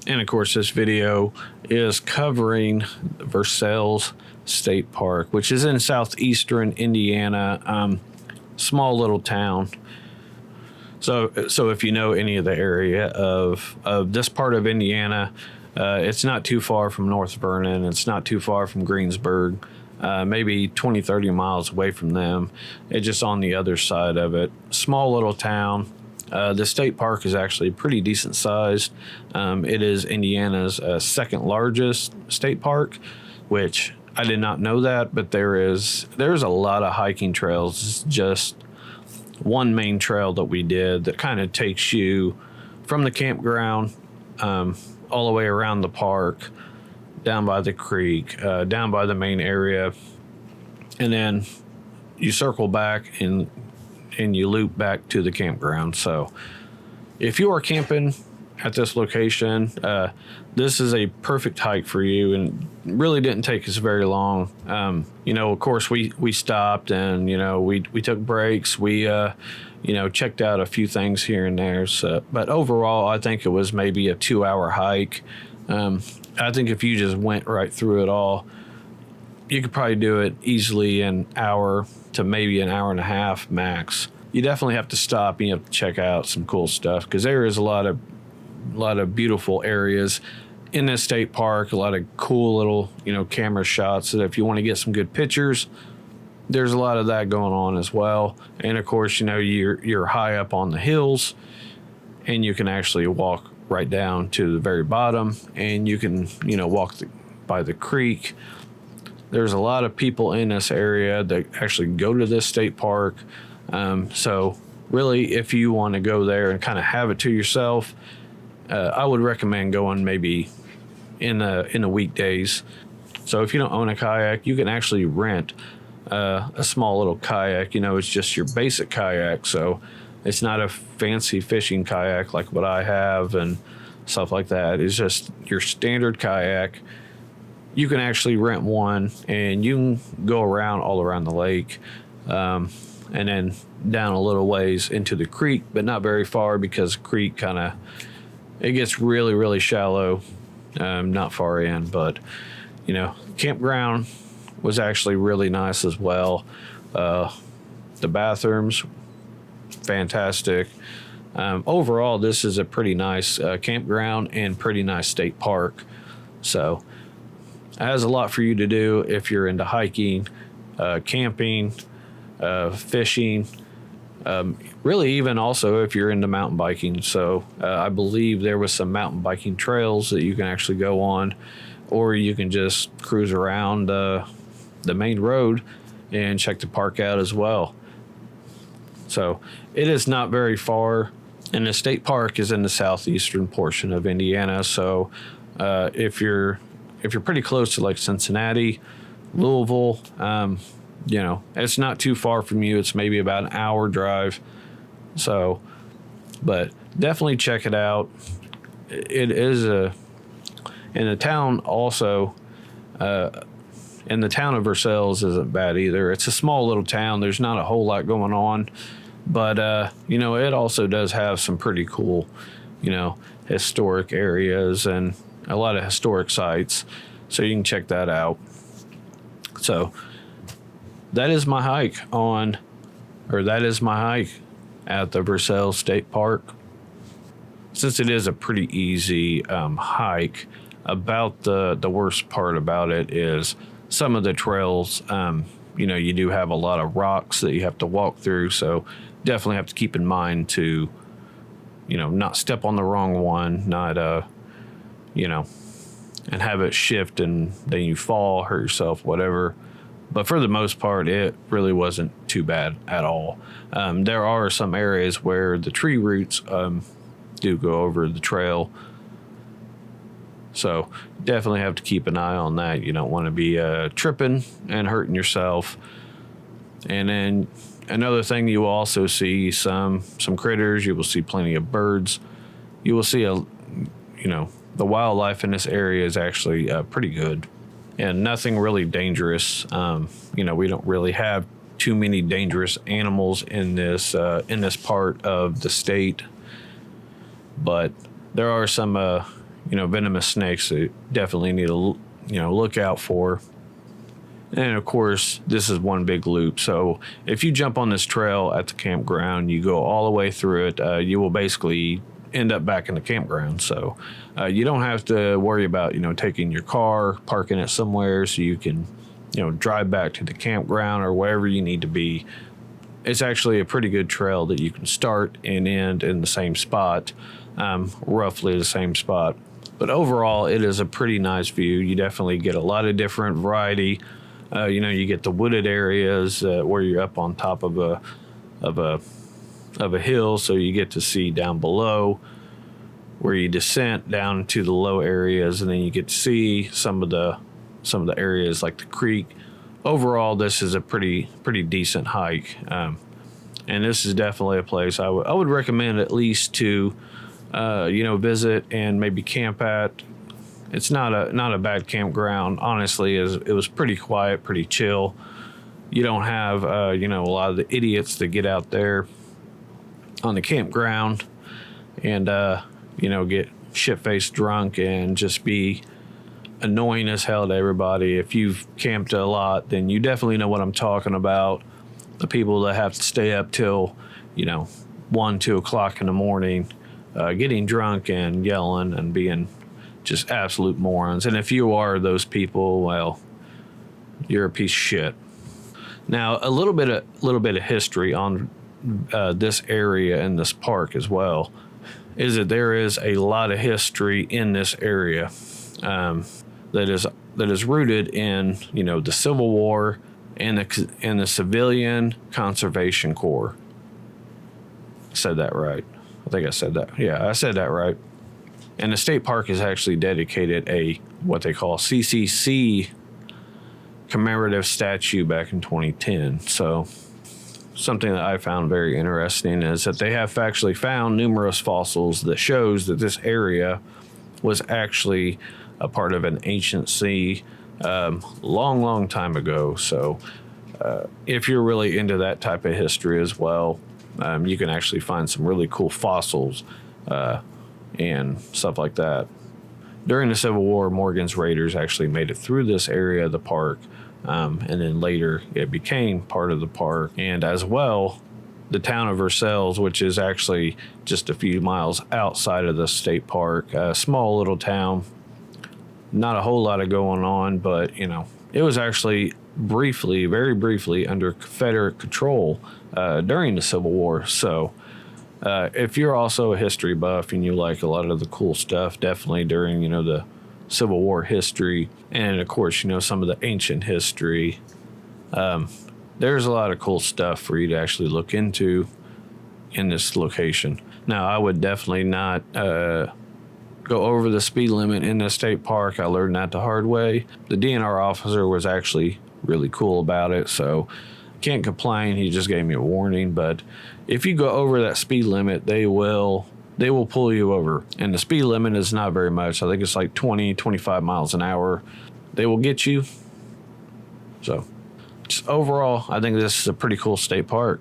And of course, this video is covering Versailles State Park, which is in southeastern Indiana, small little town. So if you know any of the area of this part of Indiana, it's not too far from North Vernon. It's not too far from Greensburg, maybe 20, 30 miles away from them. It's just on the other side of it. Small little town. The state park is actually pretty decent sized. It is Indiana's second largest state park, which I did not know that, but there's a lot of hiking trails. It's just one main trail that we did that kind of takes you from the campground all the way around the park, down by the creek, down by the main area, and then you circle back and you loop back to the campground. So if you are camping at this location, this is a perfect hike for you, and really didn't take us very long. Of course, we stopped and, we took breaks. We, checked out a few things here and there. So, but overall, I think it was maybe a 2-hour hike. I think if you just went right through it all, you could probably do it easily an hour to maybe an hour and a half max. You definitely have to stop and you have to check out some cool stuff, because there is a lot of beautiful areas in this state park, a lot of cool little, camera shots that if you want to get some good pictures, there's a lot of that going on as well. And of course, you're high up on the hills, and you can actually walk right down to the very bottom, and you can, walk by the creek. There's a lot of people in this area that actually go to this state park. So really, if you want to go there and kind of have it to yourself, I would recommend going maybe in the weekdays. So if you don't own a kayak, you can actually rent a small little kayak. It's just your basic kayak. So it's not a fancy fishing kayak like what I have and stuff like that. It's just your standard kayak. You can actually rent one, and you can go all around the lake, and then down a little ways into the creek, but not very far, because the creek it gets really, really shallow, not far in. But, campground was actually really nice as well. The bathrooms, fantastic. Overall, this is a pretty nice campground and pretty nice state park. So it has a lot for you to do if you're into hiking, camping, fishing, really even also if you're into mountain biking. So I believe there was some mountain biking trails that you can actually go on, or you can just cruise around the main road and check the park out as well. So it is not very far, and the state park is in the southeastern portion of Indiana. So if you're pretty close to like Cincinnati, Louisville, it's not too far from you. It's maybe about an hour drive. So, but definitely check it out. It is in the town also, and the town of Versailles isn't bad either. It's a small little town. There's not a whole lot going on, but, it also does have some pretty cool, historic areas and a lot of historic sites. So you can check that out. So that is my hike at the Versailles State Park. Since it is a pretty easy hike, about the worst part about it is some of the trails, you do have a lot of rocks that you have to walk through. So definitely have to keep in mind to, not step on the wrong one, not, and have it shift and then you fall, hurt yourself, whatever. But for the most part, it really wasn't too bad at all. There are some areas where the tree roots do go over the trail. So definitely have to keep an eye on that. You don't want to be tripping and hurting yourself. And then another thing, you will also see some critters. You will see plenty of birds. You will see the wildlife in this area is actually pretty good, and nothing really dangerous. We don't really have too many dangerous animals in this part of the state, but there are some venomous snakes that you definitely need to, look out for. And of course, this is one big loop. So if you jump on this trail at the campground, you go all the way through it, you will basically end up back in the campground. So you don't have to worry about, taking your car, parking it somewhere so you can, drive back to the campground or wherever you need to be. It's actually a pretty good trail that you can start and end in the same spot, roughly the same spot. But overall, it is a pretty nice view. You definitely get a lot of different variety. You get the wooded areas where you're up on top of a hill, so you get to see down below where you descent down to the low areas, and then you get to see some of the areas like the creek. Overall, this is a pretty decent hike, and this is definitely a place I would recommend at least to visit and maybe camp at. It's not a bad campground, honestly. It was pretty quiet, pretty chill. You don't have a lot of the idiots that get out there on the campground and get shit-faced drunk and just be annoying as hell to everybody. If you've camped a lot, then you definitely know what I'm talking about. The people that have to stay up till 1-2 o'clock in the morning, getting drunk and yelling and being just absolute morons. And if you are those people, well, you're a piece of shit. Now, a little bit of history on this area and this park as well is that there is a lot of history in this area that is rooted in the Civil War and the Civilian Conservation Corps. I said that right. I think I said that. Yeah, I said that right. And the state park has actually dedicated what they call CCC commemorative statue back in 2010. So something that I found very interesting is that they have actually found numerous fossils that shows that this area was actually a part of an ancient sea long time ago. So if you're really into that type of history as well, you can actually find some really cool fossils and stuff like that. During the Civil War, Morgan's Raiders actually made it through this area of the park, and then later it became part of the park. And as well, the town of Versailles, which is actually just a few miles outside of the state park, a small little town, not a whole lot of going on, but it was actually very briefly under Confederate control during the Civil War. So if you're also a history buff and you like a lot of the cool stuff, definitely during, the Civil War history, and of course, some of the ancient history, there's a lot of cool stuff for you to actually look into in this location. Now, I would definitely not go over the speed limit in the state park. I learned that the hard way. The DNR officer was actually really cool about it, so can't complain. He just gave me a warning. But if you go over that speed limit, they will pull you over. And the speed limit is not very much. I think it's like 25 miles an hour. They will get you. So just overall, I think this is a pretty cool state park.